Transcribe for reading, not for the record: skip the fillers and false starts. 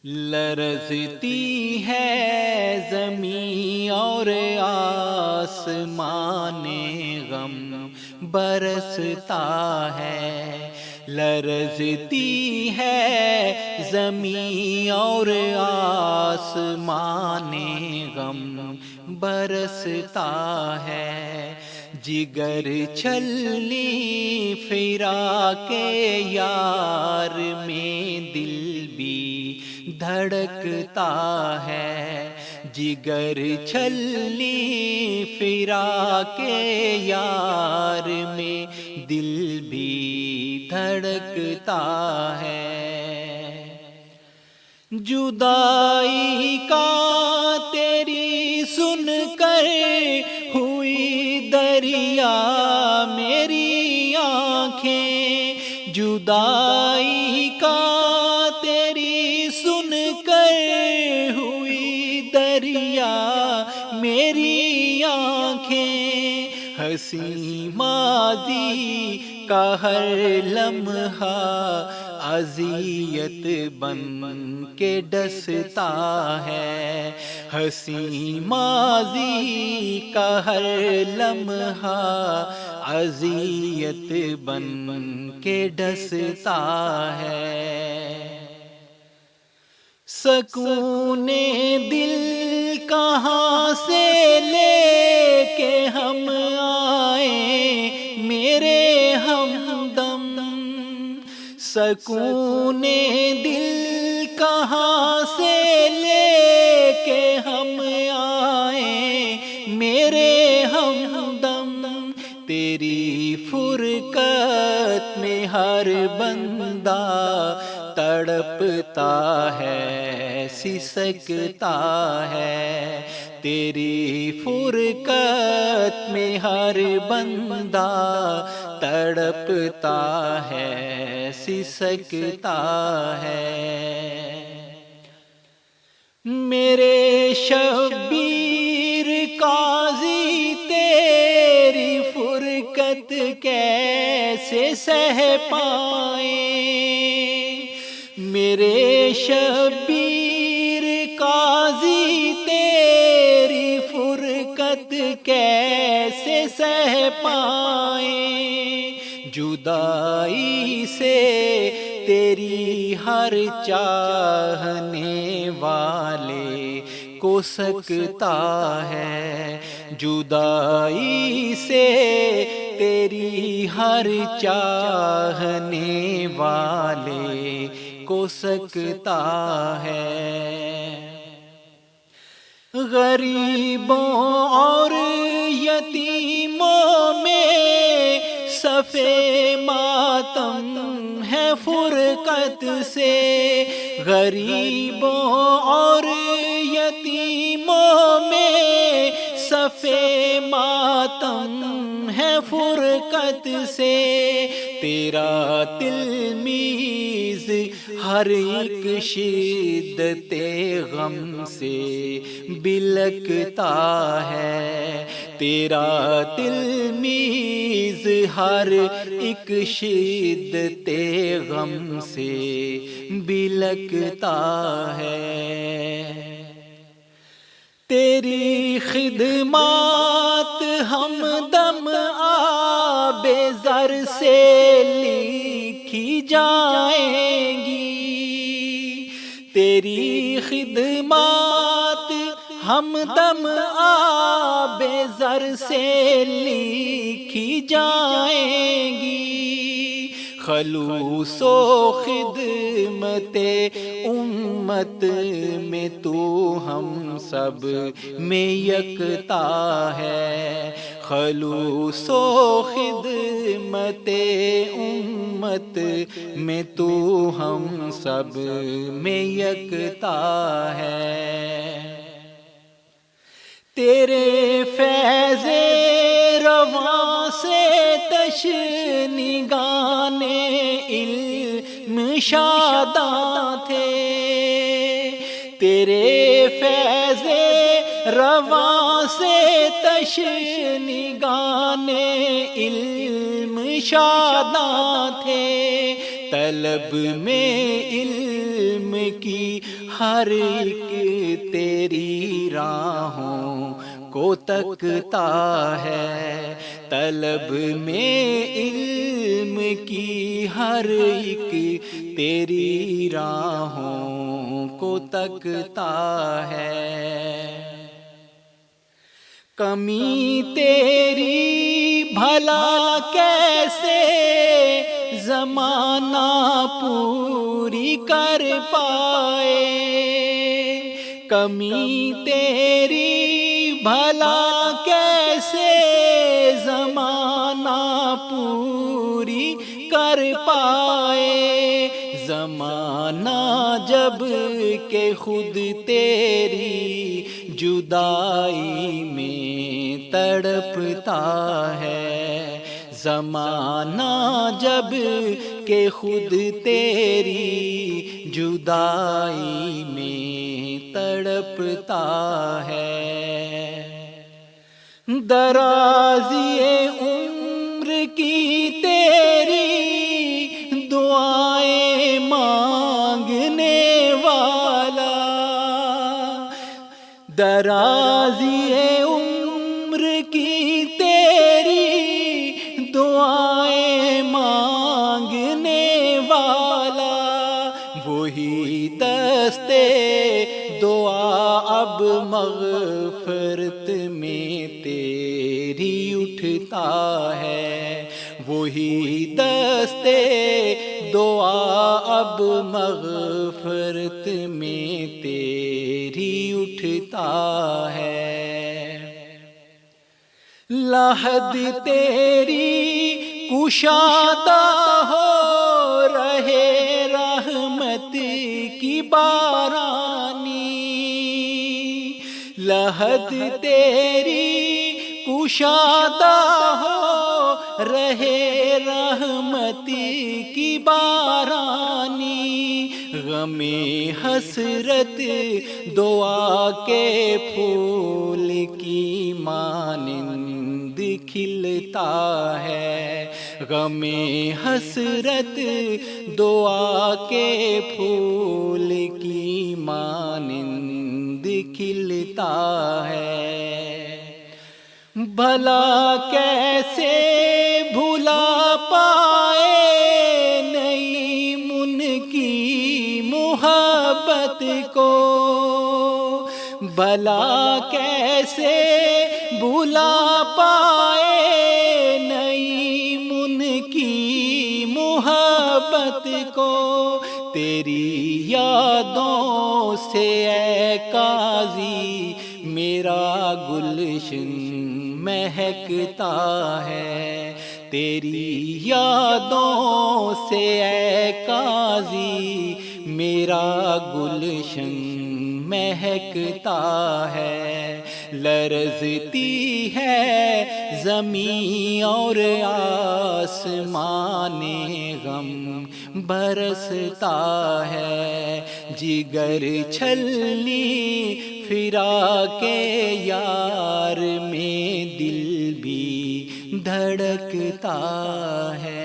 لرزتی ہے زمین اور آسمان، غم برستا ہے۔ لرزتی ہے زمین اور آسمان، غم برستا ہے۔ جگر چھلنی پھرا کے یار میں دل بھی دھڑکتا ہے۔ جگر چھلنی پھرا کے یار میں دل بھی دھڑکتا ہے۔ جدائی کا تیری سن کر ہوئی دریا میری آنکھیں، جدائی کا تیری سن کر ہوئی دریا میری آنکھیں۔ حسین ماضی کا ہر لمحہ اذیت بن کے ڈستا ہے۔ حسین ماضی کا ہر لمحہ اذیت بن کے ڈستا ہے۔ سکون دل کہاں سے لے کے ہم آئیں میرے ہمدم، سکون دل کہاں سے لے کے ہم آئیں میرے ہمدم۔ تیری فرقت میں ہر بندہ تڑپتا ہے، سسکتا ہے۔ تیری فرقت میں ہر بندہ تڑپتا ہے، سسکتا ہے۔ میرے شبیر قاضی تیری فرقت کیسے سہ پائیں؟ میرے شبیر قاضی تیری فرقت کیسے سہ پائیں؟ جدائی سے تیری ہر چاہنے والے کو سکتا ہے۔ جدائی سے تیری ہر چاہنے والے کو سکتا ہے۔ غریبوں اور یتیموں میں صفے ماتم ہے فرقت سے۔ غریبوں اور یتیموں میں صفے ماتم ہے فرقت سے۔ تیرا تلمیذ ہر ایک شدت غم سے بلکتا ہے۔ تیرا تلمیذ ہر ایک شدت غم سے بلکتا ہے۔ تیری خدمات ہمدم آب زر سے لکھی جائیں گی۔ تیری خدمات ہمدم آب زر سے لکھی جائیں گی۔ خلوص و خدمت امت میں تو ہم سب میں یکتا ہے۔ خلوص و خدمت امت میں تو ہم سب میں یکتا ہے۔ تیرے فیض رواں سے تشنگان علم شاداں تھے۔ تیرے فیض رواں سے تشنگان علم شاداں تھے۔ طلب میں علم کی ہر ایک تیری راہوں کو تکتا ہے، طلب میں علم کی ہر ایک تیری راہوں کو تکتا ہے۔ کمی تیری بھلا کیسے زمانہ پوری کر پائے، کمی تیری بھلا کیسے زمانہ پوری کر پائے، زمانہ جب کہ خود تیری جدائی میں تڑپتا ہے، زمانہ جب کہ خود تیری جدائی میں تڑپتا ہے۔ درازی عمر کی تیری دعائیں مانگنے والا، درازی عمر کی تیری دعائیں مانگنے والا، وہی دستے دعا اب مغفرت میں تیری اٹھتا ہے، وہی دستے دعا اب مغفرت میں تیری اٹھتا ہے۔ لحد تیری کشادہ ہو رہے رحمت کی بارانی، لحد تیری کشادہ ہو رہے رحمت کی بارانی، غم حسرت دعا کے پھول کی مانند کھلتا ہے، غم حسرت دعا کے پھول کی مانند کھلتا ہے۔ بھلا کیسے بھلا پائے نعیم ان کی محبت کو، بھلا کیسے بھلا پائے نعیم ان کی محبت کو، تیری یادوں سے اے قاضی میرا گلشن مہکتا ہے، تیری یادوں سے اے قاضی میرا گلشن مہکتا ہے، لرزتی ہے زمین اور آسمان غم برستا ہے، جگر چھلنی پھرا کے یار میں دل بھی دھڑکتا ہے۔